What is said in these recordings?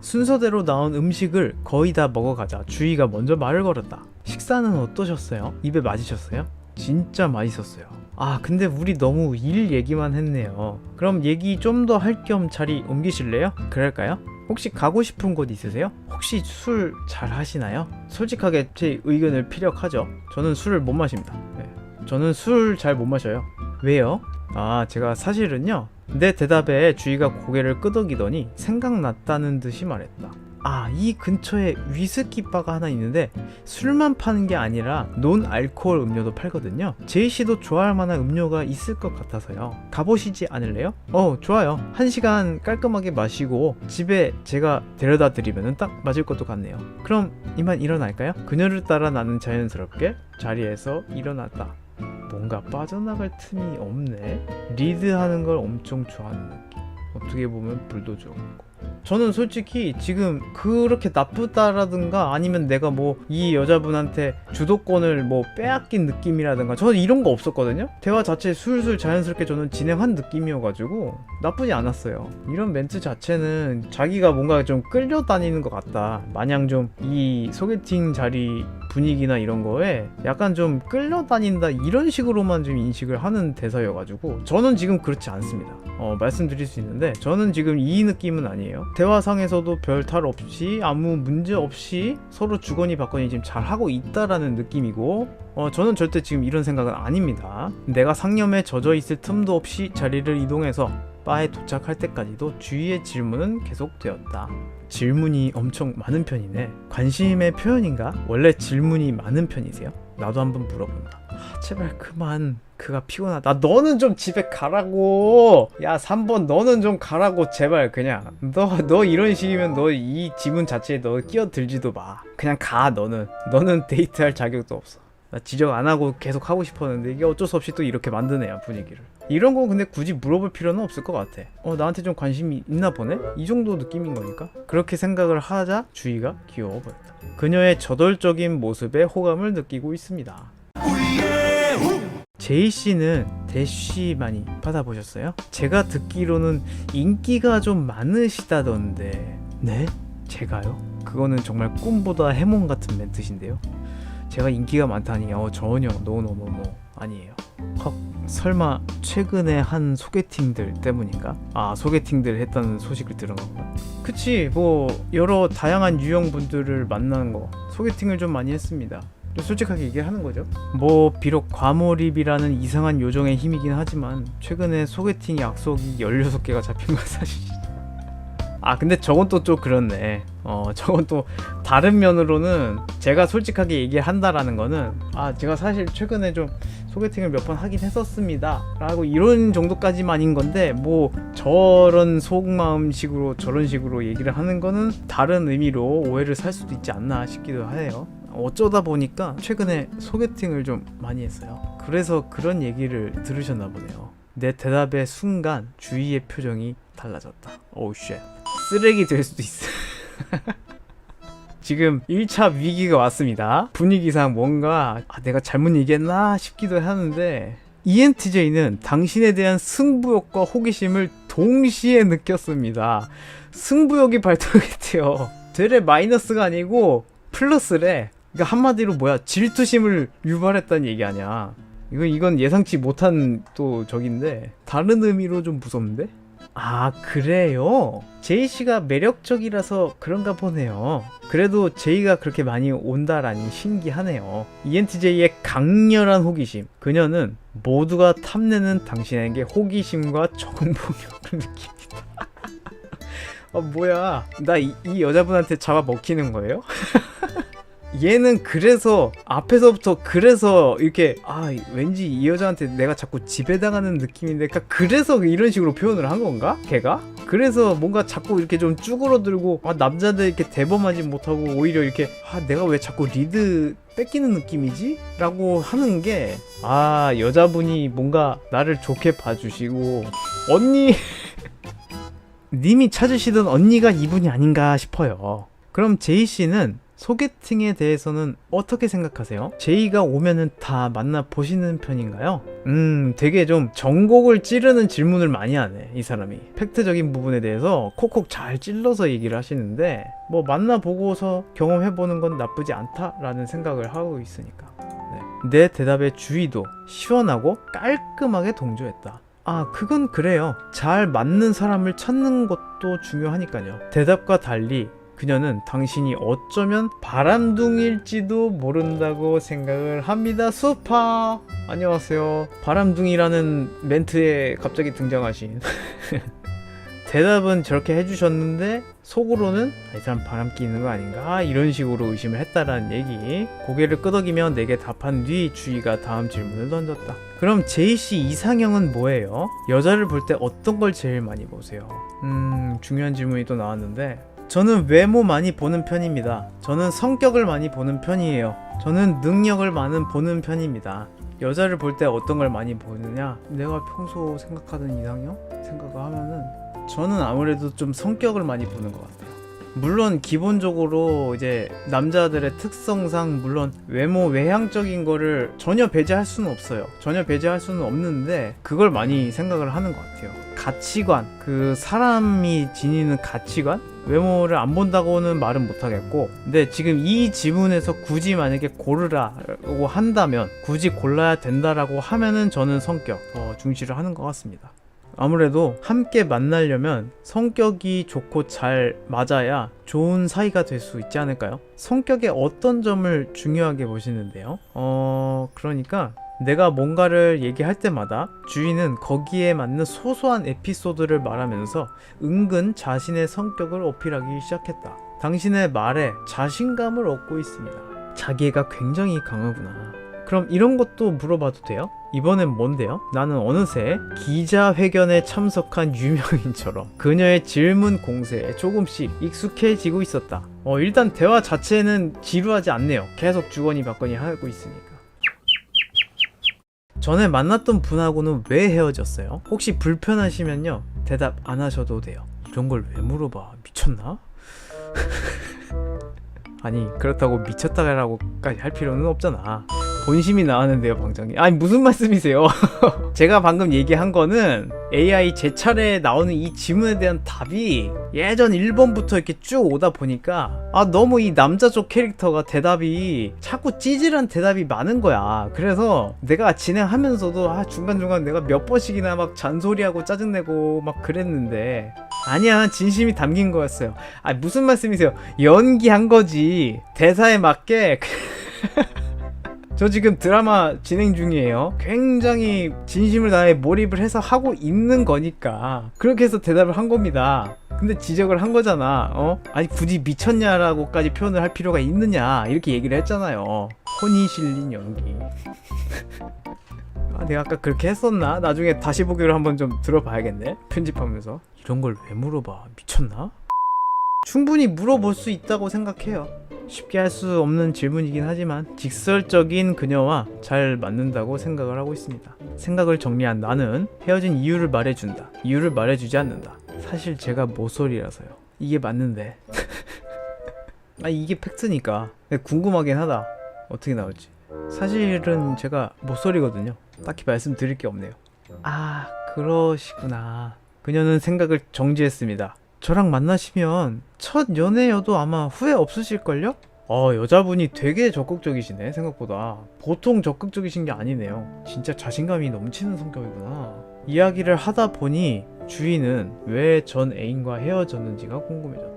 순서대로 나온 음식을 거의 다 먹어가자 주희가 먼저 말을 걸었다. 식사는 어떠셨어요? 입에 맞으셨어요? 진짜 맛있었어요. 아 근데 우리 너무 일 얘기만 했네요. 그럼 얘기 좀 더 할 겸 자리 옮기실래요? 그럴까요? 혹시 가고 싶은 곳 있으세요? 혹시 술 잘 하시나요? 솔직하게 제 의견을 피력하죠. 저는 술을 못 마십니다. 네. 저는 술 잘 못 마셔요. 왜요? 아 제가 사실은요, 내 대답에 주희가 고개를 끄덕이더니 생각났다는 듯이 말했다. 아, 이 근처에 위스키 바가 하나 있는데 술만 파는 게 아니라 논 알코올 음료도 팔거든요. 제이씨도 좋아할 만한 음료가 있을 것 같아서요. 가보시지 않을래요? 좋아요. 1시간 깔끔하게 마시고 집에 제가 데려다 드리면 딱 맞을 것도 같네요. 그럼 이만 일어날까요? 그녀를 따라 나는 자연스럽게 자리에서 일어났다. 뭔가 빠져나갈 틈이 없네. 리드하는 걸 엄청 좋아하는 느낌. 어떻게 보면 불도저 같고. 저는 솔직히 지금 그렇게 나쁘다라든가 아니면 내가 뭐 이 여자분한테 주도권을 뭐 빼앗긴 느낌이라든가 저는 이런 거 없었거든요. 대화 자체 술술 자연스럽게 저는 진행한 느낌이어가지고 나쁘지 않았어요. 이런 멘트 자체는 자기가 뭔가 좀 끌려다니는 것 같다, 마냥 좀 이 소개팅 자리 분위기나 이런 거에 약간 좀 끌려다닌다 이런 식으로만 좀 인식을 하는 대사여가지고 저는 지금 그렇지 않습니다. 말씀드릴 수 있는데 저는 지금 이 느낌은 아니에요. 대화상에서도 별 탈 없이 아무 문제 없이 서로 주거니 받거니 지금 잘하고 있다라는 느낌이고, 저는 절대 지금 이런 생각은 아닙니다. 내가 상념에 젖어 있을 틈도 없이 자리를 이동해서 바에 도착할 때까지도 주위의 질문은 계속되었다. 질문이 엄청 많은 편이네. 관심의 표현인가? 원래 질문이 많은 편이세요? 나도 한번 물어본다. 제발 그만. 그가 피곤하다. 너는 좀 집에 가라고. 야 3번 너는 좀 가라고 제발. 그냥 너 이런 식이면 너 이 지문 자체에 너 끼어들지도 마. 그냥 가. 너는 데이트할 자격도 없어. 나 지적 안 하고 계속 하고 싶었는데 이게 어쩔 수 없이 또 이렇게 만드네요, 분위기를. 이런 거 근데 굳이 물어볼 필요는 없을 것 같아. 나한테 좀 관심이 있나 보네? 이 정도 느낌인 거니까. 그렇게 생각을 하자 주희가 귀여워 보였다. 그녀의 저돌적인 모습에 호감을 느끼고 있습니다. 제이씨는 대쉬 많이 받아보셨어요? 제가 듣기로는 인기가 좀 많으시다던데. 네? 제가요? 그거는 정말 꿈보다 해몽 같은 멘트신데요. 제가 인기가 많다니 전혀 노노노노 아니에요. 헉, 설마 최근에 한 소개팅들 때문인가? 아, 소개팅들 했다는 소식을 들은 건가? 그치, 뭐 여러 다양한 유형분들을 만나는 거, 소개팅을 좀 많이 했습니다. 솔직하게 얘기하는 거죠. 뭐 비록 과몰입이라는 이상한 요정의 힘이긴 하지만 최근에 소개팅 약속이 16개가 잡힌 건 사실이죠. 아 근데 저건 또 좀 그렇네. 저건 또 다른 면으로는 제가 솔직하게 얘기한다라는 거는 제가 사실 최근에 좀 소개팅을 몇 번 하긴 했었습니다 라고 이런 정도까지만인 건데, 뭐 저런 속마음식으로 저런 식으로 얘기를 하는 거는 다른 의미로 오해를 살 수도 있지 않나 싶기도 해요. 어쩌다 보니까 최근에 소개팅을 좀 많이 했어요. 그래서 그런 얘기를 들으셨나 보네요. 내 대답의 순간 주희의 표정이 달라졌다. 오우 쉣. 쓰레기 될 수도 있어. 지금 1차 위기가 왔습니다. 분위기상 뭔가 내가 잘못 얘기했나 싶기도 하는데, ENTJ는 당신에 대한 승부욕과 호기심을 동시에 느꼈습니다. 승부욕이 발동했대요. 되레 마이너스가 아니고 플러스래. 그러니까 한마디로 뭐야, 질투심을 유발했다는 얘기 아니야. 이건 예상치 못한 또 적인데 다른 의미로 좀 무섭는데? 아 그래요? 제이씨가 매력적이라서 그런가 보네요. 그래도 제이가 그렇게 많이 온다라니 신기하네요. ENTJ의 강렬한 호기심. 그녀는 모두가 탐내는 당신에게 호기심과 정복욕을 느낍니다. 뭐야, 나 이 여자분한테 잡아먹히는 거예요? 얘는 그래서 앞에서부터 그래서 이렇게 왠지 이 여자한테 내가 자꾸 지배당하는 느낌인데, 그래서 이런 식으로 표현을 한 건가? 걔가? 그래서 뭔가 자꾸 이렇게 좀 쭈그러들고 남자들 이렇게 대범하지 못하고 오히려 이렇게 내가 왜 자꾸 리드 뺏기는 느낌이지? 라고 하는 게, 여자분이 뭔가 나를 좋게 봐주시고 언니 님이 찾으시던 언니가 이분이 아닌가 싶어요. 그럼 제이씨는 소개팅에 대해서는 어떻게 생각하세요? 제이가 오면은 다 만나보시는 편인가요? 되게 좀 전곡을 찌르는 질문을 많이 하네, 이 사람이. 팩트적인 부분에 대해서 콕콕 잘 찔러서 얘기를 하시는데, 뭐 만나보고서 경험해보는 건 나쁘지 않다라는 생각을 하고 있으니까. 네. 내 대답에 주희도 시원하고 깔끔하게 동조했다. 아, 그건 그래요. 잘 맞는 사람을 찾는 것도 중요하니까요. 대답과 달리 그녀는 당신이 어쩌면 바람둥일지도 모른다고 생각을 합니다. 수파! 안녕하세요. 바람둥이라는 멘트에 갑자기 등장하신 대답은 저렇게 해주셨는데 속으로는 이 사람 바람 끼는 거 아닌가? 이런 식으로 의심을 했다라는 얘기. 고개를 끄덕이며 내게 답한 뒤 주희가 다음 질문을 던졌다. 그럼 제이씨 이상형은 뭐예요? 여자를 볼 때 어떤 걸 제일 많이 보세요? 중요한 질문이 또 나왔는데, 저는 외모 많이 보는 편입니다. 저는 성격을 많이 보는 편이에요. 저는 능력을 많이 보는 편입니다. 여자를 볼 때 어떤 걸 많이 보느냐? 내가 평소 생각하던 이상형? 생각을 하면은 저는 아무래도 좀 성격을 많이 보는 것 같아요. 물론 기본적으로 이제 남자들의 특성상 물론 외모 외향적인 거를 전혀 배제할 수는 없어요. 전혀 배제할 수는 없는데 그걸 많이 생각을 하는 것 같아요. 가치관, 그 사람이 지니는 가치관? 외모를 안 본다고는 말은 못하겠고, 근데 지금 이 지문에서 굳이 만약에 고르라고 한다면, 굳이 골라야 된다라고 하면은 저는 성격 더 중시를 하는 것 같습니다. 아무래도 함께 만나려면 성격이 좋고 잘 맞아야 좋은 사이가 될 수 있지 않을까요? 성격의 어떤 점을 중요하게 보시는데요? 그러니까 내가 뭔가를 얘기할 때마다 주인은 거기에 맞는 소소한 에피소드를 말하면서 은근 자신의 성격을 어필하기 시작했다. 당신의 말에 자신감을 얻고 있습니다. 자기애가 굉장히 강하구나. 그럼 이런 것도 물어봐도 돼요? 이번엔 뭔데요? 나는 어느새 기자회견에 참석한 유명인처럼 그녀의 질문 공세에 조금씩 익숙해지고 있었다. 일단 대화 자체는 지루하지 않네요. 계속 주거니 받거니 하고 있으니까. 전에 만났던 분하고는 왜 헤어졌어요? 혹시 불편하시면요, 대답 안 하셔도 돼요. 이런 걸 왜 물어봐? 미쳤나? 아니, 그렇다고 미쳤다라고까지 할 필요는 없잖아. 본심이 나왔는데요, 방장님. 아니, 무슨 말씀이세요? 제가 방금 얘기한 거는 AI 제 차례에 나오는 이 질문에 대한 답이 예전 1번부터 이렇게 쭉 오다 보니까 너무 이 남자 쪽 캐릭터가 대답이 자꾸 찌질한 대답이 많은 거야. 그래서 내가 진행하면서도 중간중간 내가 몇 번씩이나 막 잔소리하고 짜증내고 막 그랬는데, 아니야, 진심이 담긴 거였어요. 무슨 말씀이세요? 연기한 거지. 대사에 맞게. 저 지금 드라마 진행 중이에요. 굉장히 진심을 다해 몰입을 해서 하고 있는 거니까 그렇게 해서 대답을 한 겁니다. 근데 지적을 한 거잖아. 아니, 굳이 미쳤냐라고까지 표현을 할 필요가 있느냐, 이렇게 얘기를 했잖아요. 혼이 실린 연기. 내가 아까 그렇게 했었나? 나중에 다시 보기로 한번 좀 들어봐야겠네, 편집하면서. 이런 걸 왜 물어봐? 미쳤나? 충분히 물어볼 수 있다고 생각해요. 쉽게 할 수 없는 질문이긴 하지만 직설적인 그녀와 잘 맞는다고 생각을 하고 있습니다. 생각을 정리한 나는 헤어진 이유를 말해준다. 이유를 말해주지 않는다. 사실 제가 모쏠이라서요. 이게 맞는데. 이게 팩트니까. 궁금하긴 하다. 어떻게 나올지. 사실은 제가 모쏠이거든요. 딱히 말씀드릴 게 없네요. 그러시구나. 그녀는 생각을 정지했습니다. 저랑 만나시면 첫 연애여도 아마 후회 없으실걸요? 여자분이 되게 적극적이시네, 생각보다. 보통 적극적이신 게 아니네요. 진짜 자신감이 넘치는 성격이구나. 이야기를 하다 보니 주인은 왜 전 애인과 헤어졌는지가 궁금해졌다.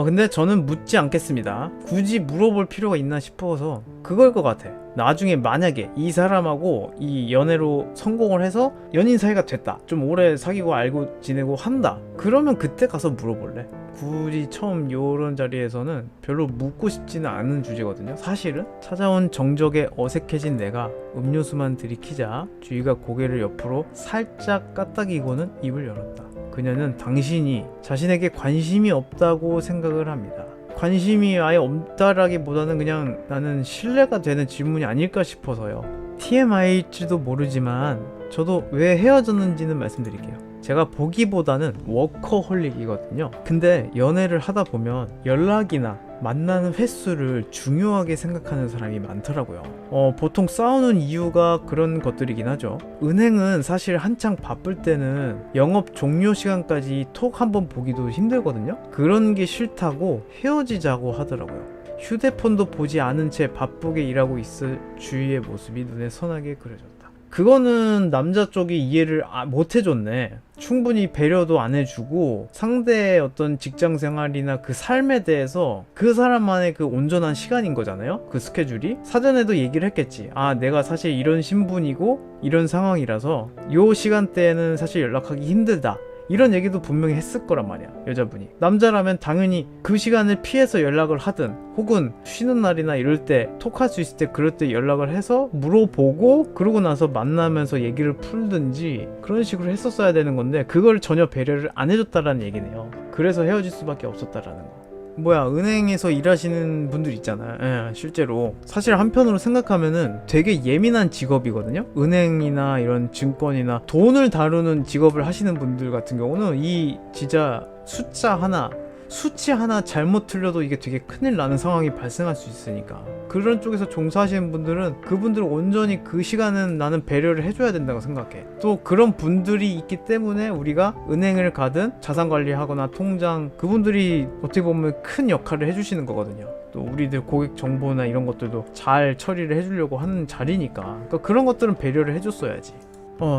근데 저는 묻지 않겠습니다. 굳이 물어볼 필요가 있나 싶어서 그걸 것 같아. 나중에 만약에 이 사람하고 이 연애로 성공을 해서 연인 사이가 됐다, 좀 오래 사귀고 알고 지내고 한다, 그러면 그때 가서 물어볼래. 굳이 처음 요런 자리에서는 별로 묻고 싶지는 않은 주제거든요, 사실은. 찾아온 정적에 어색해진 내가 음료수만 들이키자 주희가 고개를 옆으로 살짝 까딱이고는 입을 열었다. 그녀는 당신이 자신에게 관심이 없다고 생각을 합니다. 관심이 아예 없다라기보다는 그냥 나는 신뢰가 되는 질문이 아닐까 싶어서요. TMI일지도 모르지만 저도 왜 헤어졌는지는 말씀드릴게요. 제가 보기보다는 워커홀릭이거든요. 근데 연애를 하다 보면 연락이나 만나는 횟수를 중요하게 생각하는 사람이 많더라고요. 보통 싸우는 이유가 그런 것들이긴 하죠. 은행은 사실 한창 바쁠 때는 영업 종료 시간까지 톡 한번 보기도 힘들거든요. 그런 게 싫다고 헤어지자고 하더라고요. 휴대폰도 보지 않은 채 바쁘게 일하고 있을 주위의 모습이 눈에 선하게 그려졌다. 그거는 남자 쪽이 이해를 못 해줬네. 충분히 배려도 안 해주고 상대의 어떤 직장 생활이나 그 삶에 대해서 그 사람만의 그 온전한 시간인 거잖아요. 그 스케줄이 사전에도 얘기를 했겠지. 내가 사실 이런 신분이고 이런 상황이라서 요 시간대에는 사실 연락하기 힘들다, 이런 얘기도 분명히 했을 거란 말이야, 여자분이. 남자라면 당연히 그 시간을 피해서 연락을 하든, 혹은 쉬는 날이나 이럴 때 톡할 수 있을 때 그럴 때 연락을 해서 물어보고 그러고 나서 만나면서 얘기를 풀든지 그런 식으로 했었어야 되는 건데, 그걸 전혀 배려를 안 해줬다라는 얘기네요. 그래서 헤어질 수밖에 없었다라는 거. 은행에서 일하시는 분들 있잖아요. 실제로 사실 한편으로 생각하면은 되게 예민한 직업이거든요. 은행이나 이런 증권이나 돈을 다루는 직업을 하시는 분들 같은 경우는 이 진짜 수치 하나 잘못 틀려도 이게 되게 큰일 나는 상황이 발생할 수 있으니까, 그런 쪽에서 종사하시는 분들은 그분들을 온전히 그 시간은 나는 배려를 해줘야 된다고 생각해. 또 그런 분들이 있기 때문에 우리가 은행을 가든 자산관리하거나 통장, 그분들이 어떻게 보면 큰 역할을 해주시는 거거든요. 또 우리들 고객 정보나 이런 것들도 잘 처리를 해주려고 하는 자리니까, 그러니까 그런 것들은 배려를 해줬어야지.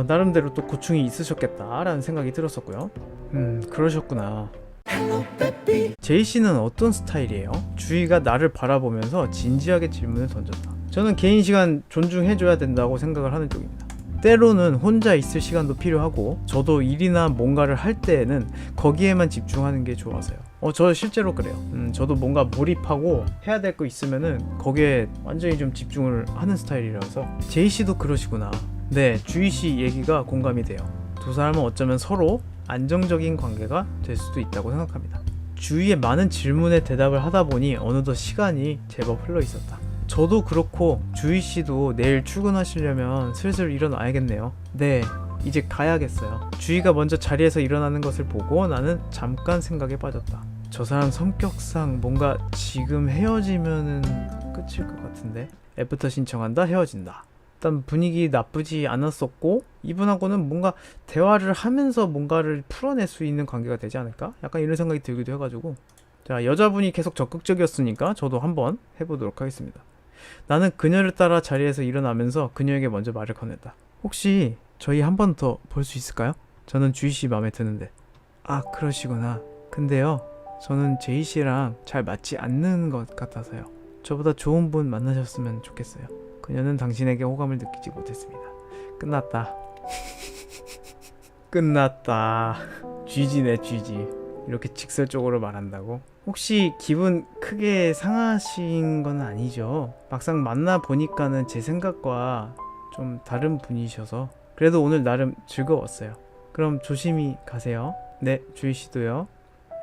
나름대로 또 고충이 있으셨겠다라는 생각이 들었었고요. 그러셨구나. 제이씨는 어떤 스타일이에요? 주희가 나를 바라보면서 진지하게 질문을 던졌다. 저는 개인 시간 존중해줘야 된다고 생각을 하는 쪽입니다. 때로는 혼자 있을 시간도 필요하고, 저도 일이나 뭔가를 할 때에는 거기에만 집중하는 게 좋아서요. 저 실제로 그래요. 저도 뭔가 몰입하고 해야 될 거 있으면은 거기에 완전히 좀 집중을 하는 스타일이라서. 제이씨도 그러시구나. 네, 주희씨 얘기가 공감이 돼요. 두 사람은 어쩌면 서로 안정적인 관계가 될 수도 있다고 생각합니다. 주위의 많은 질문에 대답을 하다 보니 어느덧 시간이 제법 흘러 있었다. 저도 그렇고 주희씨도 내일 출근하시려면 슬슬 일어나야겠네요. 네, 이제 가야겠어요. 주희가 먼저 자리에서 일어나는 것을 보고 나는 잠깐 생각에 빠졌다. 저 사람 성격상 뭔가 지금 헤어지면은 끝일 것 같은데. 애프터 신청한다, 헤어진다. 일단 분위기 나쁘지 않았었고, 이분하고는 뭔가 대화를 하면서 뭔가를 풀어낼 수 있는 관계가 되지 않을까? 약간 이런 생각이 들기도 해가지고. 자, 여자분이 계속 적극적이었으니까 저도 한번 해보도록 하겠습니다. 나는 그녀를 따라 자리에서 일어나면서 그녀에게 먼저 말을 건넸다. 혹시 저희 한 번 더 볼 수 있을까요? 저는 주희씨 마음에 드는데. 그러시구나. 근데요, 저는 제이씨랑 잘 맞지 않는 것 같아서요. 저보다 좋은 분 만나셨으면 좋겠어요. 그녀는 당신에게 호감을 느끼지 못했습니다. 끝났다. 끝났다. 쥐지네, 쥐지. 이렇게 직설적으로 말한다고? 혹시 기분 크게 상하신 건 아니죠? 막상 만나보니까는 제 생각과 좀 다른 분이셔서 그래도 오늘 나름 즐거웠어요. 그럼 조심히 가세요. 네, 주희씨도요.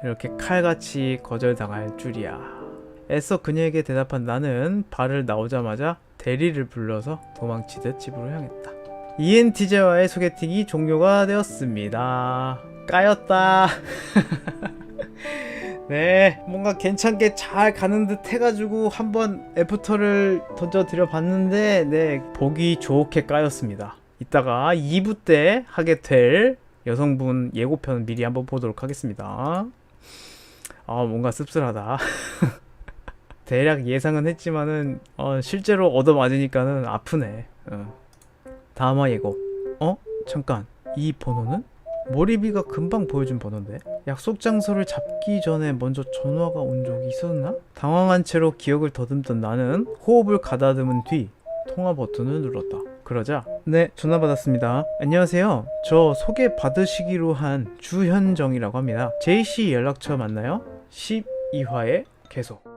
이렇게 칼같이 거절당할 줄이야. 애써 그녀에게 대답한 나는 발을 나오자마자 대리를 불러서 도망치듯 집으로 향했다. ENTJ와의 소개팅이 종료가 되었습니다. 까였다. 네, 뭔가 괜찮게 잘 가는 듯 해가지고 한번 애프터를 던져드려 봤는데, 네, 보기 좋게 까였습니다. 이따가 2부 때 하게 될 여성분 예고편 미리 한번 보도록 하겠습니다. 뭔가 씁쓸하다. 대략 예상은 했지만은 실제로 얻어맞으니까는 아프네. 다음화 예고. 잠깐, 이 번호는? 몰입이가 금방 보여준 번호인데? 약속 장소를 잡기 전에 먼저 전화가 온 적이 있었나? 당황한 채로 기억을 더듬던 나는 호흡을 가다듬은 뒤 통화 버튼을 눌렀다. 그러자 네, 전화 받았습니다. 안녕하세요. 저 소개 받으시기로 한 주현정이라고 합니다. 제이씨 연락처 맞나요? 12화에 계속.